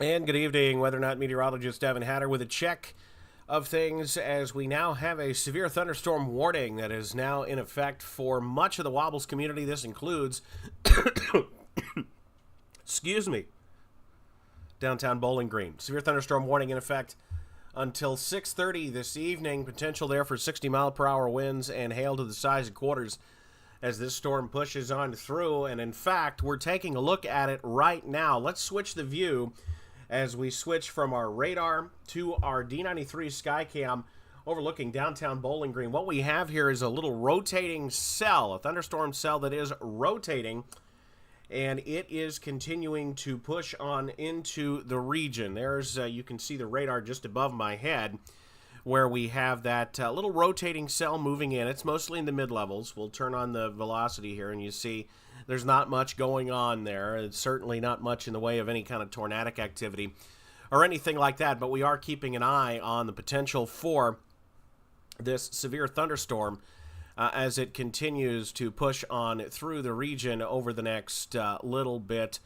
And good evening, Weather Not meteorologist Evan Hatter with a check of things as we now have a severe thunderstorm warning that is now in effect for much of the Wobbles community. This includes, excuse me, downtown Bowling Green. Severe thunderstorm warning in effect until 6:30 this evening. Potential there for 60-mile-per-hour winds and hail to the size of quarters as this storm pushes on through. And in fact, we're taking a look at it right now. Let's switch the view as we switch from our radar to our D93 Skycam overlooking downtown Bowling Green. What we have here is a little rotating cell, a thunderstorm cell that is rotating, and it is continuing to push on into the region. There's, you can see the radar just above my head where we have that little rotating cell moving in. It's mostly in the mid-levels. We'll turn on the velocity here, and you see there's not much going on there. It's certainly not much in the way of any kind of tornadic activity or anything like that, but we are keeping an eye on the potential for this severe thunderstorm as it continues to push on through the region over the next little bit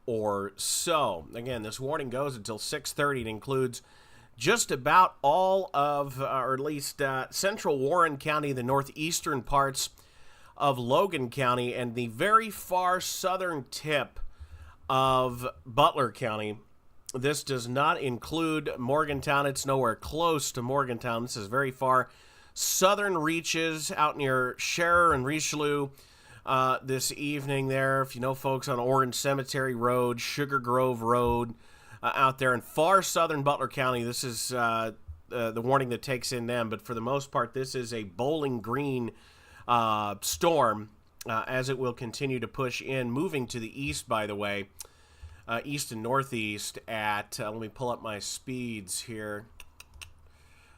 or so. Again, this warning goes until 6:30. It includes just about all of, or at least central Warren County, the northeastern parts of Logan County, and the very far southern tip of Butler County. This does not include Morgantown. It's nowhere close to Morgantown. This is very far southern reaches out near Scherer and Richelieu this evening there. If you know folks on Orange Cemetery Road, Sugar Grove Road, out there in far southern Butler County, this is the warning that takes in them. But for the most part, this is a Bowling Green storm as it will continue to push in, moving to the east, by the way, east and northeast at, let me pull up my speeds here.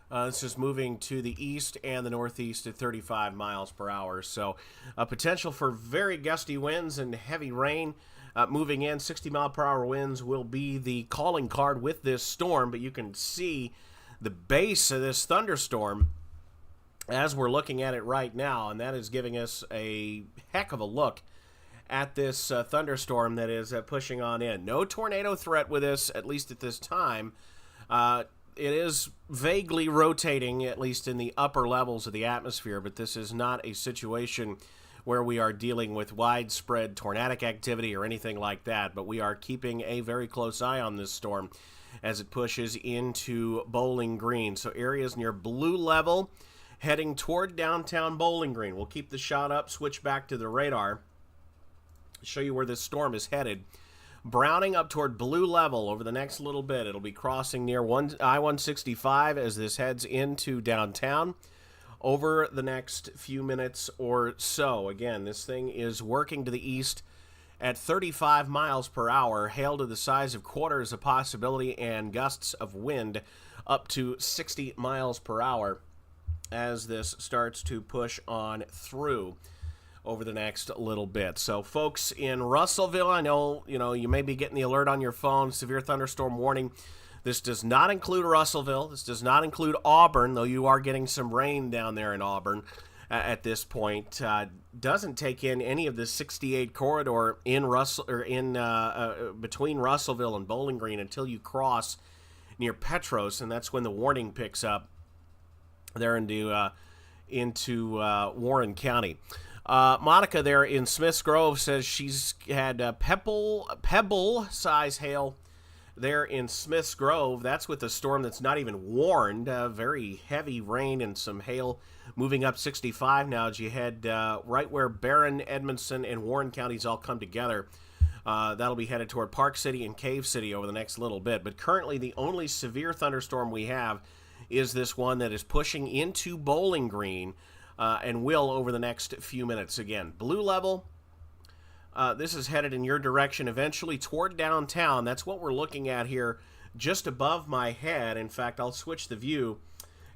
This is moving to the east and the northeast at 35 miles per hour. So potential for very gusty winds and heavy rain moving in. 60-mile-per-hour winds will be the calling card with this storm, but you can see the base of this thunderstorm as we're looking at it right now, and that is giving us a heck of a look at this thunderstorm that is pushing on in. No tornado threat with this, at least at this time. It is vaguely rotating, at least in the upper levels of the atmosphere, but this is not a situation where we are dealing with widespread tornadic activity or anything like that, but we are keeping a very close eye on this storm as it pushes into Bowling Green. So areas near blue level heading toward downtown Bowling Green. We'll keep the shot up, switch back to the radar, show you where this storm is headed. Browning up toward blue level over the next little bit. It'll be crossing near I-165 as this heads into downtown over the next few minutes or so. Again, this thing is working to the east at 35 miles per hour. Hail to the size of quarters a possibility, and gusts of wind up to 60 miles per hour as this starts to push on through over the next little bit. So folks in Russellville, I know, you may be getting the alert on your phone, severe thunderstorm warning. This does not include Russellville. This does not include Auburn, though you are getting some rain down there in Auburn at this point. Doesn't take in any of the 68 corridor in between Russellville and Bowling Green until you cross near Petros, and that's when the warning picks up there into Warren County. Monica there in Smiths Grove says she's had pebble-size hail there in Smiths Grove. That's with a storm that's not even warned. Very heavy rain and some hail moving up 65 now as you head right where Barron, Edmondson, and Warren counties all come together. That'll be headed toward Park City and Cave City over the next little bit. But currently the only severe thunderstorm we have is this one that is pushing into Bowling Green and will over the next few minutes. Again, blue level. This is headed in your direction eventually toward downtown. That's what we're looking at here just above my head. In fact, I'll switch the view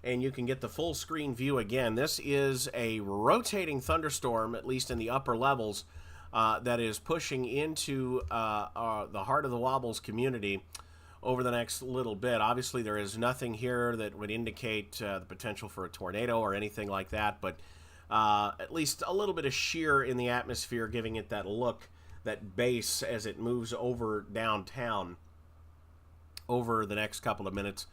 and you can get the full screen view again. This is a rotating thunderstorm, at least in the upper levels, that is pushing into the heart of the Wobbles community over the next little bit. Obviously, there is nothing here that would indicate the potential for a tornado or anything like that, but at least a little bit of shear in the atmosphere, giving it that look, that base as it moves over downtown over the next couple of minutes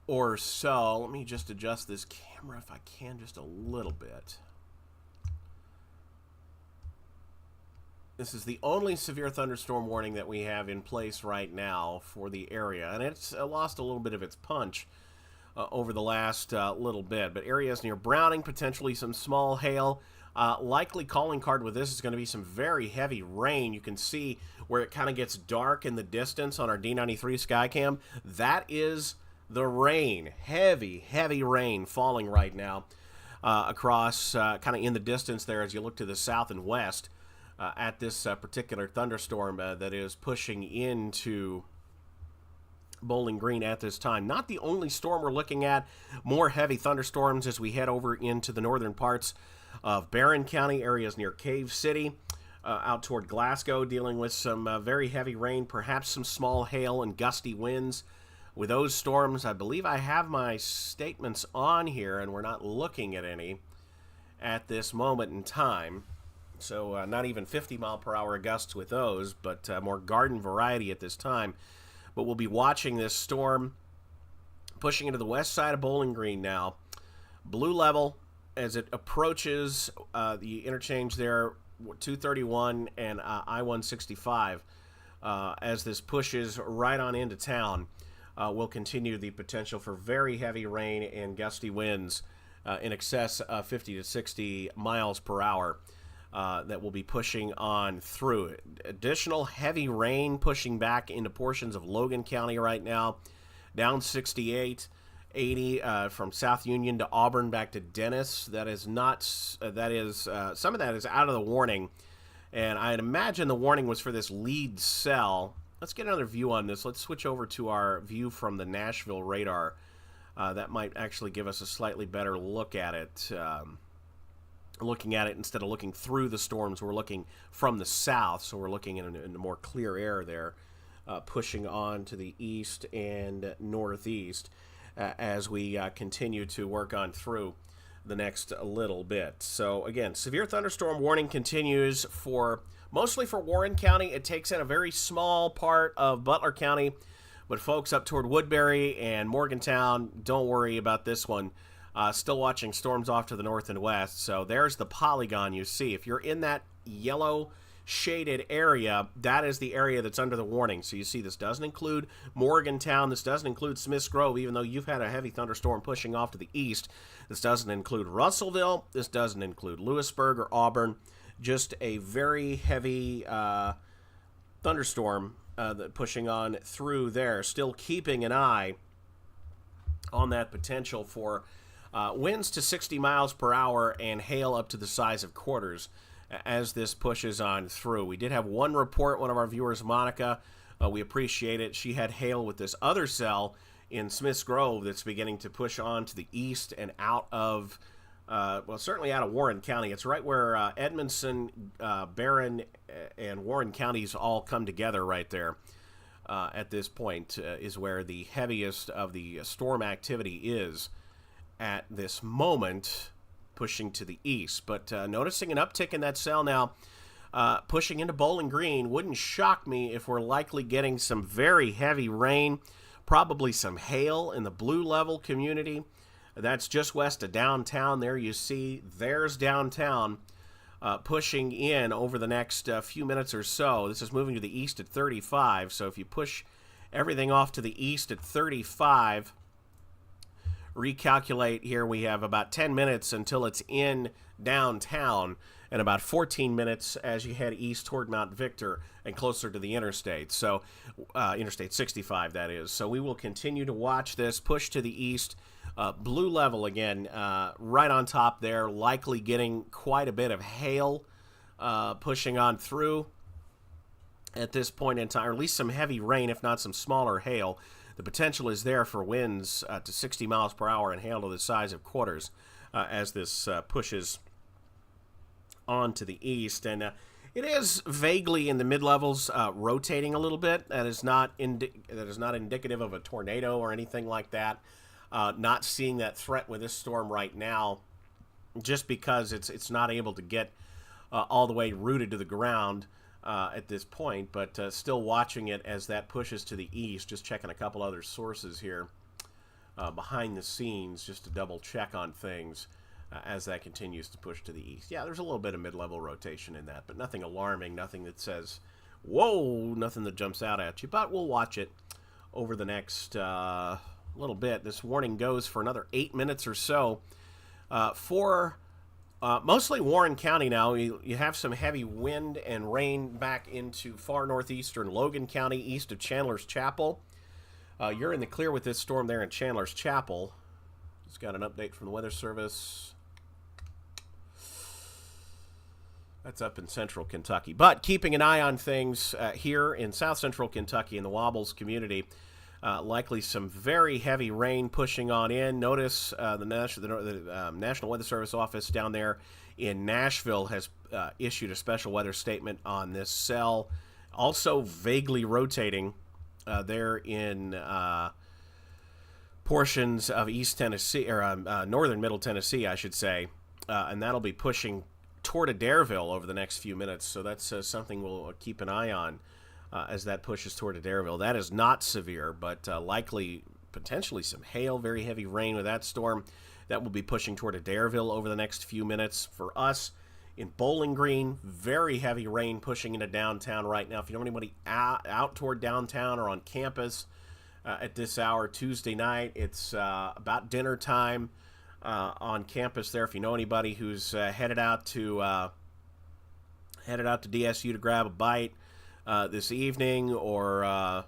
or so. Let me just adjust this camera if I can just a little bit. This is the only severe thunderstorm warning that we have in place right now for the area, and it's lost a little bit of its punch over the last little bit. But areas near Browning, potentially some small hail. Likely calling card with this is going to be some very heavy rain. You can see where it kind of gets dark in the distance on our D93 Skycam. That is the rain. Heavy, heavy rain falling right now across kind of in the distance there as you look to the south and west. At this particular thunderstorm that is pushing into Bowling Green at this time. Not the only storm we're looking at. More heavy thunderstorms as we head over into the northern parts of Barron County, areas near Cave City, out toward Glasgow, dealing with some very heavy rain, perhaps some small hail and gusty winds. With those storms, I believe I have my statements on here, and we're not looking at any at this moment in time. So not even 50-mile-per-hour gusts with those, but more garden variety at this time. But we'll be watching this storm pushing into the west side of Bowling Green now. Blue level as it approaches the interchange there, 231 and I-165. As this pushes right on into town, we'll continue the potential for very heavy rain and gusty winds in excess of 50 to 60 miles per hour. That will be pushing on through. Additional heavy rain pushing back into portions of Logan County right now. Down 68, 80 from South Union to Auburn back to Dennis. That is not. Some of that is out of the warning, and I'd imagine the warning was for this lead cell. Let's get another view on this. Let's switch over to our view from the Nashville radar. That might actually give us a slightly better look at it. Looking at it instead of looking through the storms, we're looking from the south, so we're looking in a more clear air there, pushing on to the east and northeast as we continue to work on through the next little bit. So again, severe thunderstorm warning continues for mostly for Warren County. It takes in a very small part of Butler County, but folks up toward Woodbury and Morgantown, don't worry about this one. Still watching storms off to the north and west. So there's the polygon you see. If you're in that yellow shaded area, that is the area that's under the warning. So you see this doesn't include Morgantown. This doesn't include Smiths Grove, even though you've had a heavy thunderstorm pushing off to the east. This doesn't include Russellville. This doesn't include Lewisburg or Auburn. Just a very heavy thunderstorm pushing on through there. Still keeping an eye on that potential for winds to 60 miles per hour and hail up to the size of quarters as this pushes on through. We did have one report, one of our viewers, Monica, we appreciate it. She had hail with this other cell in Smiths Grove that's beginning to push on to the east and out of, well, certainly out of Warren County. It's right where Edmondson, Barron, and Warren counties all come together right there. At this point is where the heaviest of the storm activity is at this moment, pushing to the east. But noticing an uptick in that cell now, pushing into Bowling Green. Wouldn't shock me if we're likely getting some very heavy rain, probably some hail in the blue level community. That's just west of downtown. There you see, there's downtown. Pushing in over the next few minutes or so. This is moving to the east at 35, so if you push everything off to the east at 35, recalculate here, we have about 10 minutes until it's in downtown, and about 14 minutes as you head east toward Mount Victor and closer to the interstate. So, Interstate 65, that is. So we will continue to watch this push to the east. Blue level again, right on top there, likely getting quite a bit of hail pushing on through at this point in time, or at least some heavy rain, if not some smaller hail. The potential is there for winds to 60 miles per hour and hail to the size of quarters as this pushes on to the east. And it is vaguely in the mid-levels rotating a little bit. That is not indicative of a tornado or anything like that. Not seeing that threat with this storm right now, just because it's not able to get all the way rooted to the ground at this point, but still watching it as that pushes to the east. Just checking a couple other sources here behind the scenes just to double check on things as that continues to push to the east. Yeah, there's a little bit of mid-level rotation in that, but nothing alarming, nothing that says, whoa, nothing that jumps out at you. But we'll watch it over the next little bit. This warning goes for another 8 minutes or so for mostly Warren County now. You have some heavy wind and rain back into far northeastern Logan County, east of Chandler's Chapel. You're in the clear with this storm there in Chandler's Chapel. Just got an update from the Weather Service. That's up in central Kentucky. But keeping an eye on things here in south central Kentucky in the WABBLES community. Likely some very heavy rain pushing on in. Notice the National Weather Service office down there in Nashville has issued a special weather statement on this cell. Also vaguely rotating there in portions of East Tennessee, or northern Middle Tennessee, I should say. And that'll be pushing toward Adairville over the next few minutes. So that's something we'll keep an eye on. As that pushes toward Adairville. That is not severe, but likely potentially some hail, very heavy rain with that storm. That will be pushing toward Adairville over the next few minutes. For us in Bowling Green, very heavy rain pushing into downtown right now. If you know anybody out toward downtown or on campus at this hour Tuesday night, it's about dinner time on campus there. If you know anybody who's headed out to DSU to grab a bite this evening or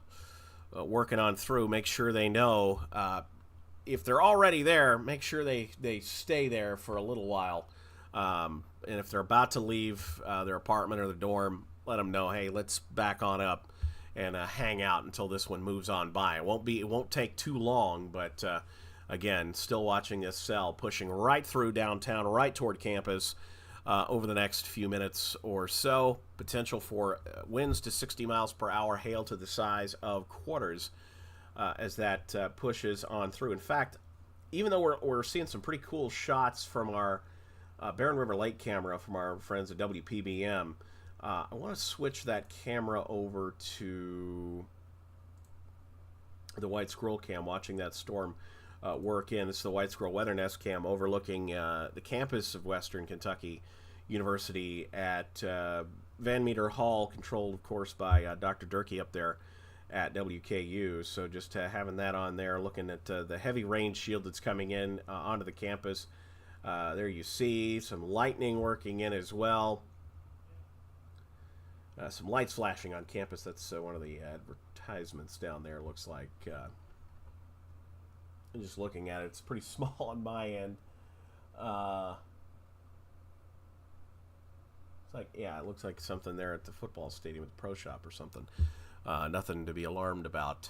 working on through, make sure they know. If they're already there, make sure they stay there for a little while. And if they're about to leave their apartment or the dorm, let them know, hey, let's back on up and hang out until this one moves on by. It won't take too long, but again, still watching this cell pushing right through downtown, right toward campus. Over the next few minutes or so. Potential for winds to 60 miles per hour, hail to the size of quarters as that pushes on through. In fact, even though we're seeing some pretty cool shots from our Barren River Lake camera from our friends at WPBM, I want to switch that camera over to the White Squirrel cam, watching that storm work in. This is the White Squirrel Weather Nest cam overlooking the campus of Western Kentucky University at Van Meter Hall, controlled, of course, by Dr. Durkee up there at WKU. So just having that on there, looking at the heavy rain shield that's coming in onto the campus. There you see some lightning working in as well. Some lights flashing on campus. That's one of the advertisements down there, looks like. I'm just looking at it. It's pretty small on my end. It's like, yeah, it looks like something there at the football stadium at the Pro Shop or something. Nothing to be alarmed about.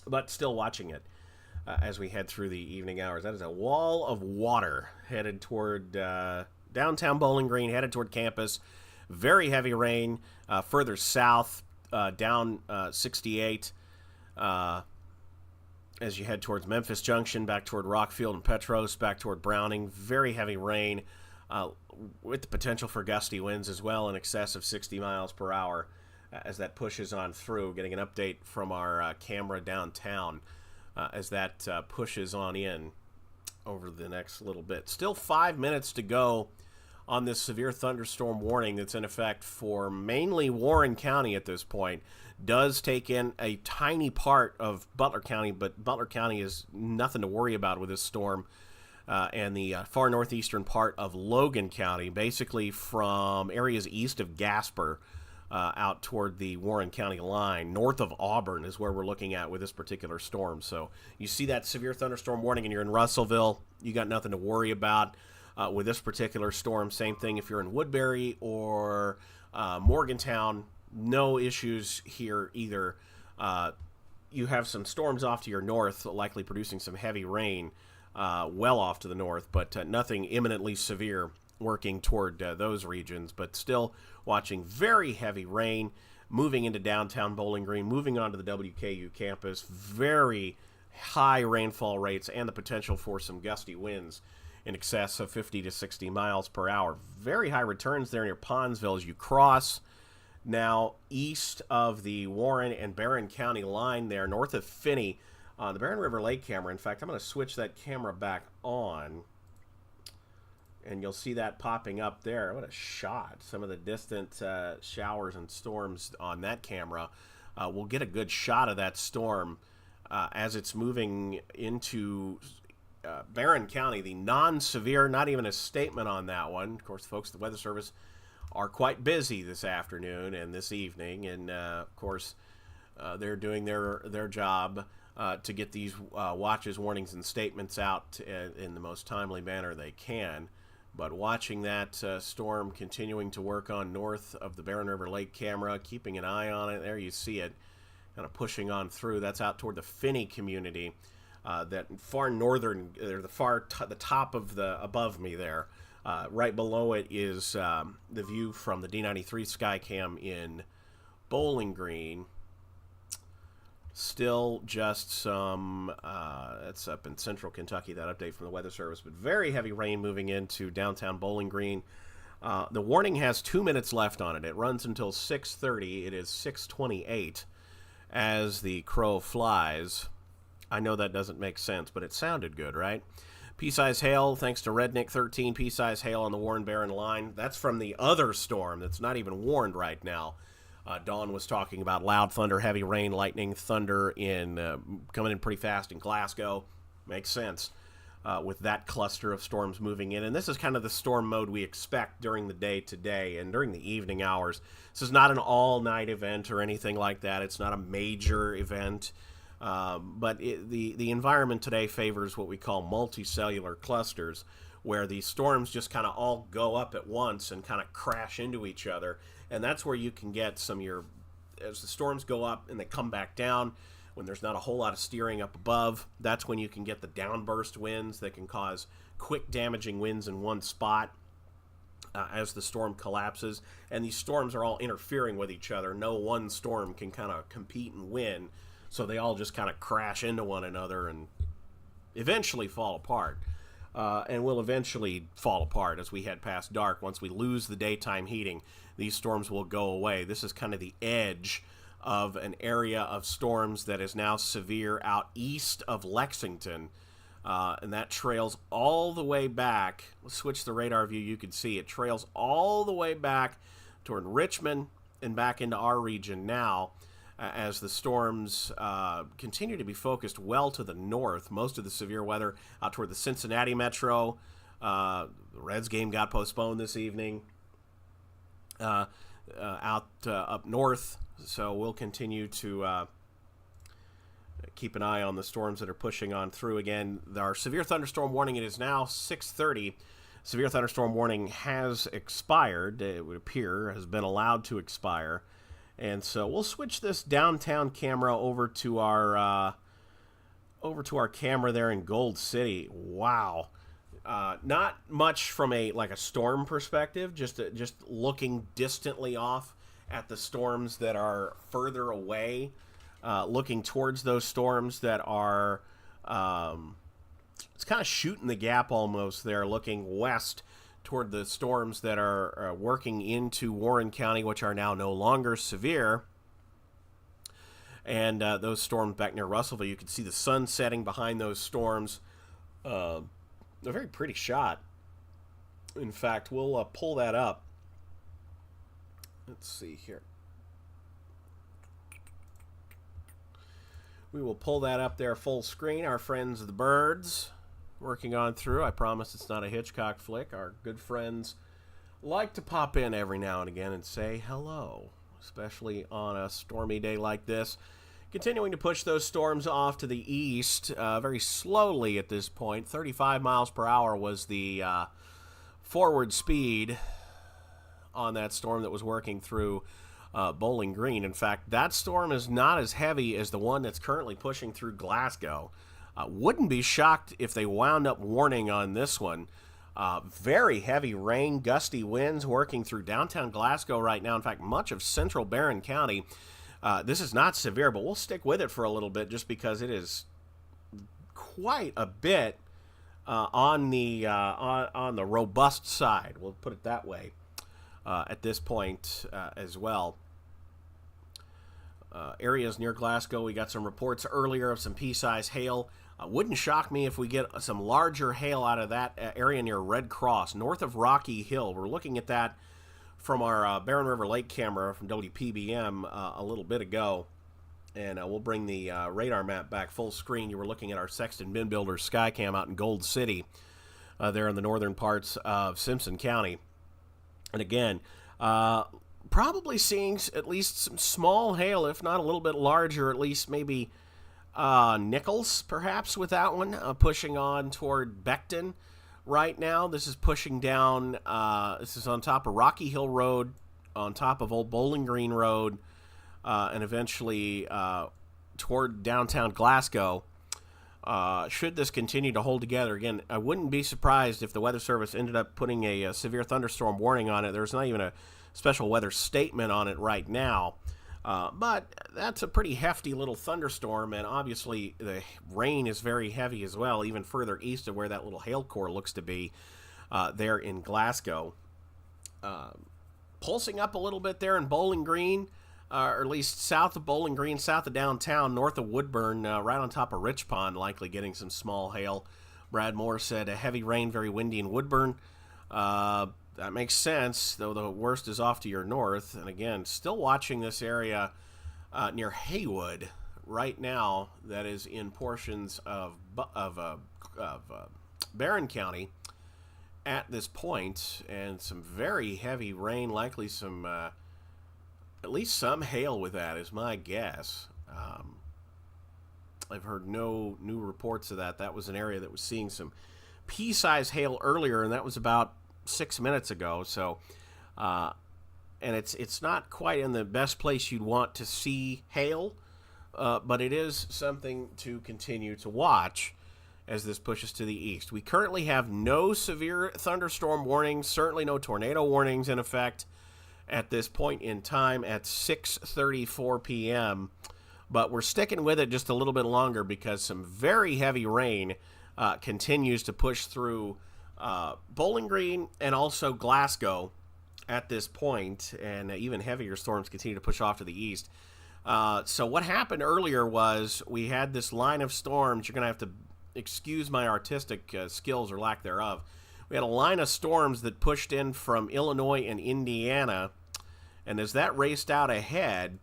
But still watching it as we head through the evening hours. That is a wall of water headed toward downtown Bowling Green, headed toward campus. Very heavy rain further south, down 68. As you head towards Memphis Junction, back toward Rockfield and Petros, back toward Browning. Very heavy rain with the potential for gusty winds as well, in excess of 60 miles per hour as that pushes on through. Getting an update from our camera downtown as that pushes on in over the next little bit. Still 5 minutes to go on this severe thunderstorm warning that's in effect for mainly Warren County at this point. Does take in a tiny part of Butler County, but Butler County is nothing to worry about with this storm. And the far northeastern part of Logan County, basically from areas east of Gasper out toward the Warren County line, north of Auburn is where we're looking at with this particular storm. So you see that severe thunderstorm warning and you're in Russellville, you got nothing to worry about with this particular storm. Same thing if you're in Woodbury or Morgantown. No issues here either. You have some storms off to your north, likely producing some heavy rain well off to the north, but nothing imminently severe working toward those regions. But still watching very heavy rain moving into downtown Bowling Green, moving onto the WKU campus. Very high rainfall rates and the potential for some gusty winds in excess of 50 to 60 miles per hour. Very high returns there near Pondsville as you cross now east of the Warren and Barron County line there, north of Finney. The Barron River Lake camera, in fact, I'm going to switch that camera back on, and you'll see that popping up there. What a shot. Some of the distant showers and storms on that camera. We'll get a good shot of that storm as it's moving into Barron County. The non-severe, not even a statement on that one. Of course, folks, the Weather Service are quite busy this afternoon and this evening, and of course they're doing their job to get these watches, warnings, and statements out in the most timely manner they can. But watching that storm continuing to work on north of the Barron River Lake camera, keeping an eye on it. There you see it kind of pushing on through. That's out toward the Finney community, that far northern, the top of the, above me there. Right below it is the view from the D93 Skycam in Bowling Green. Still just some, that's up in central Kentucky, that update from the Weather Service, but very heavy rain moving into downtown Bowling Green. The warning has 2 minutes left on it. It runs until 6:30. It is 6:28 as the crow flies. I know that doesn't make sense, but it sounded good, right? Pea-size hail, thanks to Redneck 13, pea-size hail on the Warren-Barron line. That's from the other storm that's not even warned right now. Dawn was talking about loud thunder, heavy rain, lightning, thunder coming in pretty fast in Glasgow. Makes sense with that cluster of storms moving in. And this is kind of the storm mode we expect during the day today and during the evening hours. This is not an all-night event or anything like that. It's not a major event. But the environment today favors what we call multicellular clusters, where the storms just kind of all go up at once and kind of crash into each other. And that's where you can get as the storms go up and they come back down, when there's not a whole lot of steering up above, that's when you can get the downburst winds that can cause quick damaging winds in one spot as the storm collapses. And these storms are all interfering with each other. No one storm can kind of compete and win, so they all just kind of crash into one another and eventually fall apart. And will eventually fall apart as we head past dark. Once we lose the daytime heating, these storms will go away. This is kind of the edge of an area of storms that is now severe out east of Lexington. And that trails all the way back. Let's switch the radar view. You can see it trails all the way back toward Richmond and back into our region now. As the storms continue to be focused well to the north. Most of the severe weather out toward the Cincinnati metro. The Reds game got postponed this evening out up north. So we'll continue to keep an eye on the storms that are pushing on through. Again, our severe thunderstorm warning, it is now 6:30. Severe thunderstorm warning has expired. It would appear has been allowed to expire. And so we'll switch this downtown camera over to our camera there in Gold City. Wow, not much from a storm perspective. Just looking distantly off at the storms that are further away, looking towards those storms that are it's kind of shooting the gap almost there, looking west toward the storms that are working into Warren County, which are now no longer severe. And those storms back near Russellville, you can see the sun setting behind those storms. A very pretty shot. In fact, we'll pull that up. Let's see here. We will pull that up there full screen. Our friends the birds working on through. I promise it's not a Hitchcock flick. Our good friends like to pop in every now and again and say hello, especially on a stormy day like this. Continuing to push those storms off to the east very slowly at this point. 35 miles per hour was the forward speed on that storm that was working through Bowling Green. In fact, that storm is not as heavy as the one that's currently pushing through Glasgow. Wouldn't be shocked if they wound up warning on this one. Very heavy rain, gusty winds working through downtown Glasgow right now. In fact, much of central Barron County. This is not severe, but we'll stick with it for a little bit just because it is quite a bit on the robust side. We'll put it that way at this point as well. Areas near Glasgow, we got some reports earlier of some pea-sized hail. Wouldn't shock me if we get some larger hail out of that area near Red Cross, north of Rocky Hill. We're looking at that from our Barron River Lake camera from WPBM a little bit ago. And we'll bring the radar map back full screen. You were looking at our Sexton Bin Builder Skycam out in Gold City, there in the northern parts of Simpson County. And again, probably seeing at least some small hail, if not a little bit larger, at least maybe Nichols, perhaps, with that one, pushing on toward Beckton right now. This is pushing down, this is on top of Rocky Hill Road, on top of Old Bowling Green Road, and eventually toward downtown Glasgow. Should this continue to hold together, again, I wouldn't be surprised if the Weather Service ended up putting a severe thunderstorm warning on it. There's not even a special weather statement on it right now. But that's a pretty hefty little thunderstorm, and obviously the rain is very heavy as well, even further east of where that little hail core looks to be there in Glasgow. Pulsing up a little bit there in Bowling Green, or at least south of Bowling Green, south of downtown, north of Woodburn, right on top of Rich Pond, likely getting some small hail. Brad Moore said a heavy rain, very windy in Woodburn. That makes sense, though the worst is off to your north. And again, still watching this area near Haywood right now. That is in portions of Barron County at this point, and some very heavy rain, likely some, at least some hail with that is my guess. I've heard no new reports of that. That was an area that was seeing some pea-sized hail earlier, and that was about 6 minutes ago. So, and it's not quite in the best place you'd want to see hail, but it is something to continue to watch as this pushes to the east. We currently have no severe thunderstorm warnings, certainly no tornado warnings in effect at this point in time at 6:34 p.m., but we're sticking with it just a little bit longer because some very heavy rain continues to push through Bowling Green and also Glasgow at this point, and even heavier storms continue to push off to the east. So what happened earlier was we had this line of storms. You're going to have to excuse my artistic skills or lack thereof. We had a line of storms that pushed in from Illinois and Indiana, and as that raced out ahead,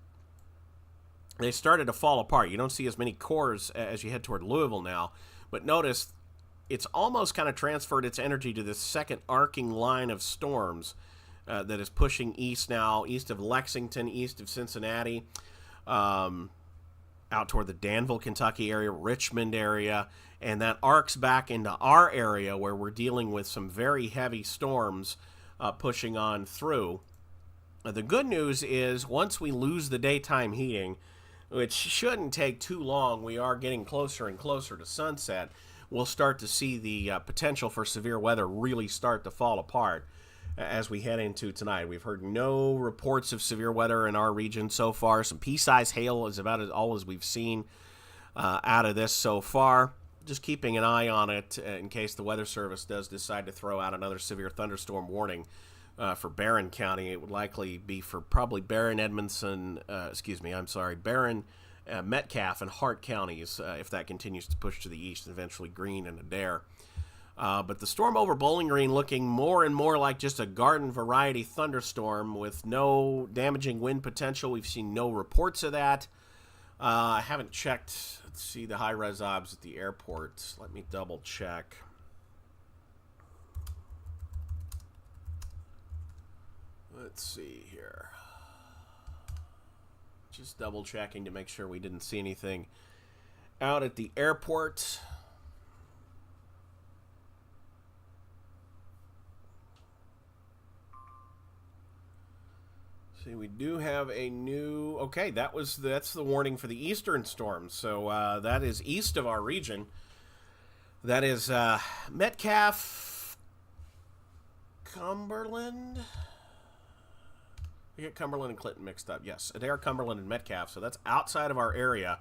they started to fall apart. You don't see as many cores as you head toward Louisville now, but notice it's almost kind of transferred its energy to this second arcing line of storms that is pushing east now, east of Lexington, east of Cincinnati, out toward the Danville, Kentucky area, Richmond area, and that arcs back into our area where we're dealing with some very heavy storms pushing on through. The good news is once we lose the daytime heating, which shouldn't take too long, we are getting closer and closer to sunset, we'll start to see the potential for severe weather really start to fall apart as we head into tonight. We've heard no reports of severe weather in our region so far. Some pea-sized hail is about all as we've seen out of this so far. Just keeping an eye on it in case the Weather Service does decide to throw out another severe thunderstorm warning for Barron County. It would likely be for probably Barron, Barron, Metcalfe, and Hart counties if that continues to push to the east, and eventually Greene and Adair. But the storm over Bowling Green looking more and more like just a garden variety thunderstorm with no damaging wind potential. We've seen no reports of that. I haven't checked. Let's see the high-res obs at the airport. Let me double check. Let's see here. Just double checking to make sure we didn't see anything out at the airport. See, we do have a new... Okay, that's the warning for the eastern storms. So that is east of our region. That is Metcalfe, Cumberland. I get Cumberland and Clinton mixed up. Yes, Adair, Cumberland, and Metcalfe. So that's outside of our area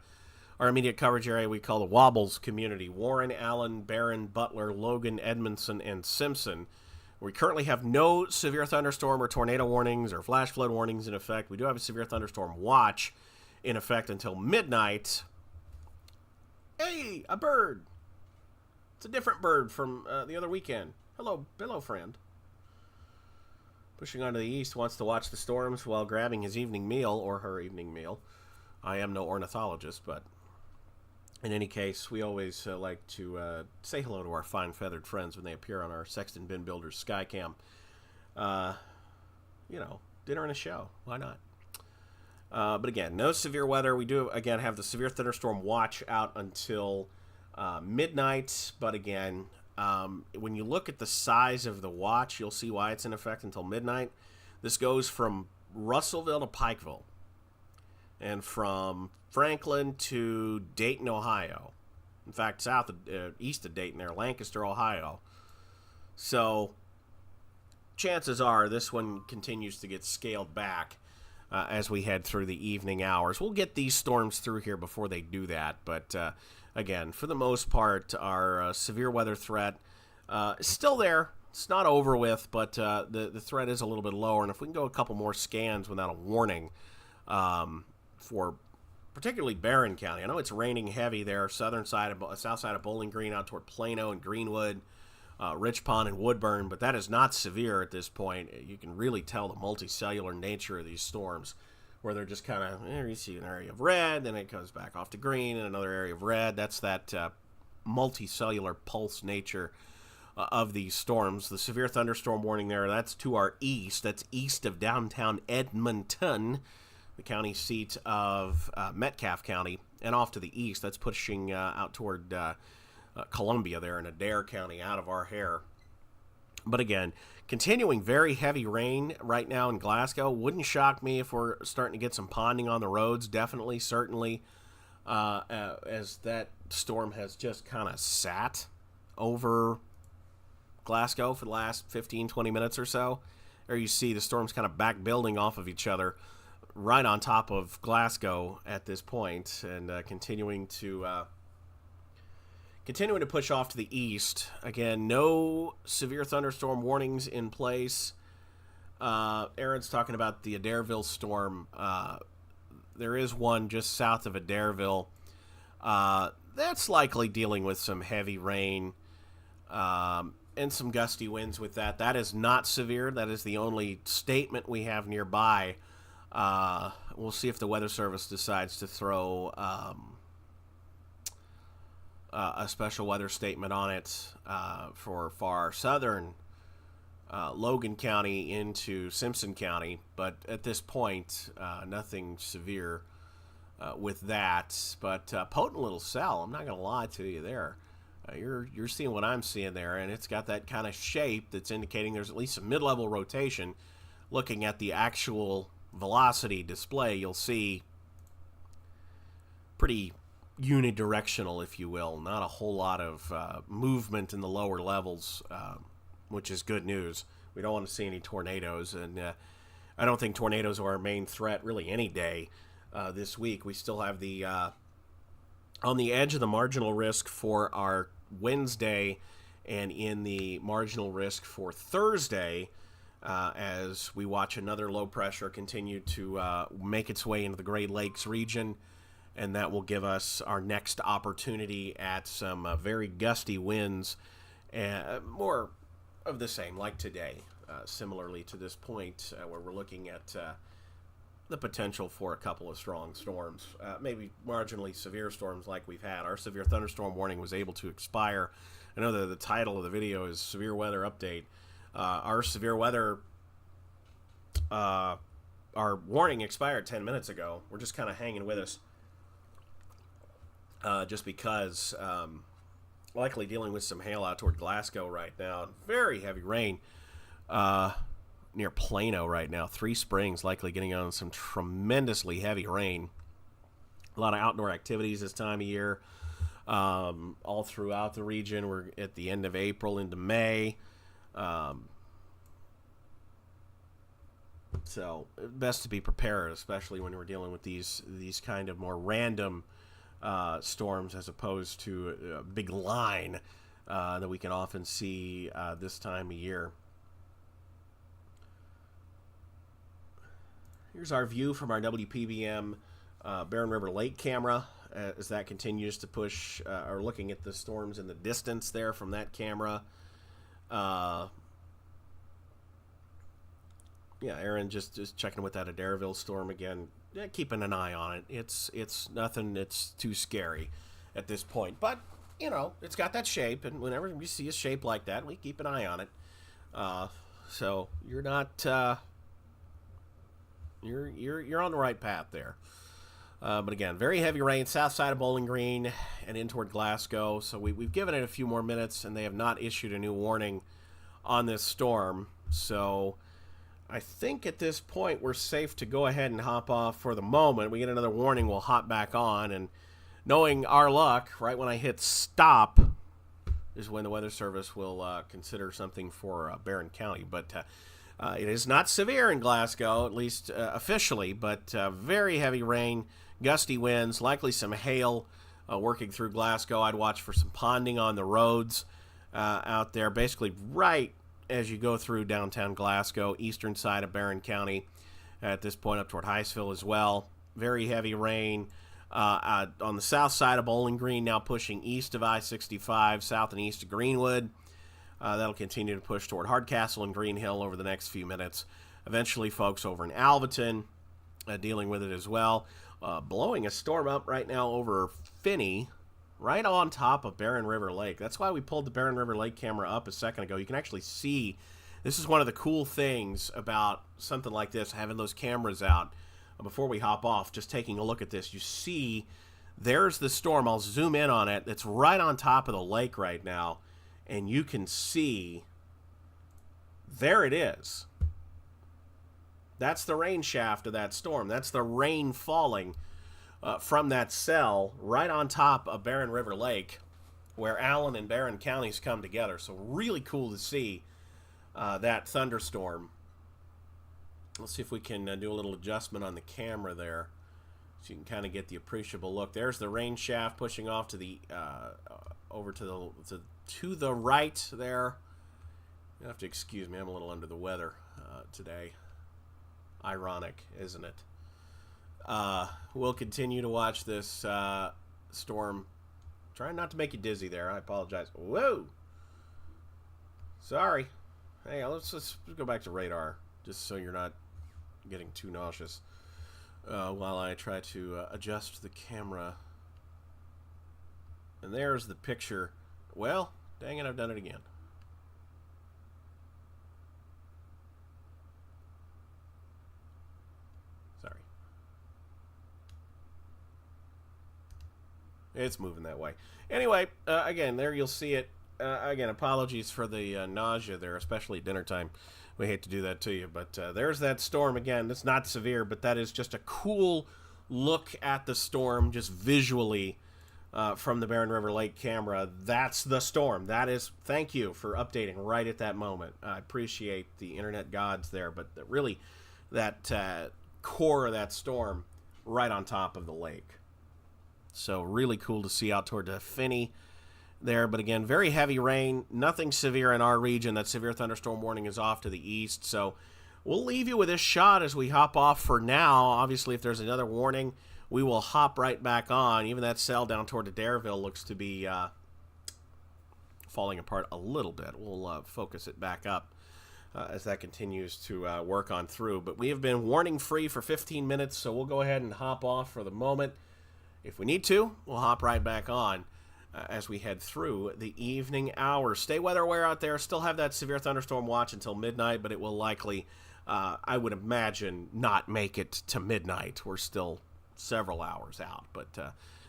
our immediate coverage area we call the WABBLES community: Warren, Allen, Barron, Butler, Logan, Edmondson, and Simpson. We currently have no severe thunderstorm or tornado warnings or flash flood warnings in effect. We do have a severe thunderstorm watch in effect until midnight. Hey, a bird! It's a different bird from the other weekend. Hello, friend. Pushing on to the east, wants to watch the storms while grabbing his evening meal, or her evening meal. I am no ornithologist, but in any case, we always like to say hello to our fine feathered friends when they appear on our Sexton Bin Builders Skycam. Dinner and a show. Why not? But again, no severe weather. We do, again, have the severe thunderstorm watch out until midnight. But again, when you look at the size of the watch, you'll see why it's in effect until midnight. This goes from Russellville to Pikeville, and from Franklin to Dayton, Ohio. In fact, east of Dayton there, Lancaster, Ohio. So chances are this one continues to get scaled back as we head through the evening hours. We'll get these storms through here before they do that. But again, for the most part, our severe weather threat is still there. It's not over with, but the threat is a little bit lower. And if we can go a couple more scans without a warning for particularly Barron County. I know it's raining heavy there, south side of Bowling Green out toward Plano and Greenwood, Rich Pond and Woodburn, but that is not severe at this point. You can really tell the multicellular nature of these storms, where they're just kind of, you see an area of red, then it goes back off to green, and another area of red. That's that multicellular pulse nature of these storms. The severe thunderstorm warning there, that's to our east. That's east of downtown Edmonton, the county seat of Metcalfe County, and off to the east. That's pushing out toward Columbia there in Adair County, out of our hair. But again, continuing very heavy rain right now in Glasgow. Wouldn't shock me if we're starting to get some ponding on the roads. Definitely, certainly, as that storm has just kind of sat over Glasgow for the last 15, 20 minutes or so. There you see the storms kind of back building off of each other right on top of Glasgow at this point, and continuing to push off to the east. Again, no severe thunderstorm warnings in place. Aaron's talking about the Adairville storm. There is one just south of Adairville. That's likely dealing with some heavy rain and some gusty winds with that. That is not severe. That is the only statement we have nearby. We'll see if the Weather Service decides to throw a special weather statement on it for far southern Logan County into Simpson County. But at this point, nothing severe with that. But potent little cell, I'm not going to lie to you there. You're seeing what I'm seeing there, and it's got that kind of shape that's indicating there's at least some mid-level rotation. Looking at the actual velocity display, you'll see pretty unidirectional, if you will. Not a whole lot of movement in the lower levels, which is good news. We don't want to see any tornadoes, and I don't think tornadoes are our main threat really any day this week. We still have the on the edge of the marginal risk for our Wednesday and in the marginal risk for Thursday, as we watch another low pressure continue to make its way into the Great Lakes region, and that will give us our next opportunity at some very gusty winds, and more of the same like today, similarly to this point where we're looking at the potential for a couple of strong storms, maybe marginally severe storms like we've had. Our severe thunderstorm warning was able to expire. I know that the title of the video is Severe Weather Update. Our severe weather, our warning expired 10 minutes ago. We're just kind of hanging with us just because likely dealing with some hail out toward Glasgow right now. Very heavy rain near Plano right now. Three Springs likely getting on some tremendously heavy rain. A lot of outdoor activities this time of year all throughout the region. We're at the end of April into May. So best to be prepared, especially when we're dealing with these kind of more random storms as opposed to a big line that we can often see this time of year. Here's our view from our WPBM Barren River Lake camera as that continues to push, or looking at the storms in the distance there from that camera. Yeah, Aaron just checking with that Adairville storm again. Yeah, keeping an eye on it. It's nothing that's too scary at this point. But, you know, it's got that shape, and whenever we see a shape like that, we keep an eye on it. So you're not you're on the right path there. But again, very heavy rain, south side of Bowling Green and in toward Glasgow. So we've given it a few more minutes, and they have not issued a new warning on this storm. So I think at this point we're safe to go ahead and hop off for the moment. We get another warning, we'll hop back on. And knowing our luck, right when I hit stop is when the Weather Service will consider something for Barron County. But it is not severe in Glasgow, at least officially, but very heavy rain, gusty winds, likely some hail working through Glasgow. I'd watch for some ponding on the roads out there, basically right as you go through downtown Glasgow, eastern side of Barron County, at this point up toward Heistville as well. Very heavy rain on the south side of Bowling Green, now pushing east of I-65, south and east of Greenwood. That'll continue to push toward Hardcastle and Green Hill over the next few minutes. Eventually, folks over in Alvaton dealing with it as well. Blowing a storm up right now over Finney, right on top of Barren River Lake. That's why we pulled the Barren River Lake camera up a second ago. You can actually see, this is one of the cool things about something like this, having those cameras out. Before we hop off, just taking a look at this, you see there's the storm. I'll zoom in on it. It's right on top of the lake right now. And you can see, there it is. That's the rain shaft of that storm. That's the rain falling from that cell right on top of Barren River Lake, where Allen and Barron counties come together. So really cool to see that thunderstorm. Let's see if we can do a little adjustment on the camera there, so you can kind of get the appreciable look. There's the rain shaft pushing off to the over to the right there. You have to excuse me, I'm a little under the weather today. Ironic, isn't it? We'll continue to watch this storm. Trying not to make you dizzy there. I apologize. Whoa! Sorry. Hey, let's go back to radar, just so you're not getting too nauseous while I try to adjust the camera. And there's the picture. Well, dang it, I've done it again. Sorry. It's moving that way. Anyway, again, there you'll see it. Again, apologies for the nausea there, especially at dinner time. We hate to do that to you. But there's that storm again. It's not severe, but that is just a cool look at the storm, just visually. From the Barren River Lake camera. That's the storm. That is, thank you for updating right at that moment. I appreciate the internet gods there, but really that core of that storm right on top of the lake. So really cool to see out toward the Finney there. But again, very heavy rain. Nothing severe in our region. That severe thunderstorm warning is off to the east. So we'll leave you with this shot as we hop off for now. Obviously, if there's another warning, we will hop right back on. Even that cell down toward Adairville looks to be falling apart a little bit. We'll focus it back up as that continues to work on through. But we have been warning free for 15 minutes, so we'll go ahead and hop off for the moment. If we need to, we'll hop right back on as we head through the evening hours. Stay weather aware out there. Still have that severe thunderstorm watch until midnight, but it will likely, I would imagine, not make it to midnight. We're still several hours out, but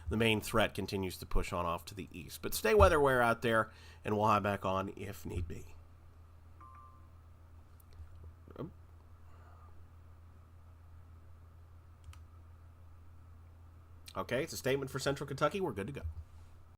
the main threat continues to push on off to the east. But stay weather aware out there, and we'll have back on if need be. Okay, it's a statement for Central Kentucky. We're good to go.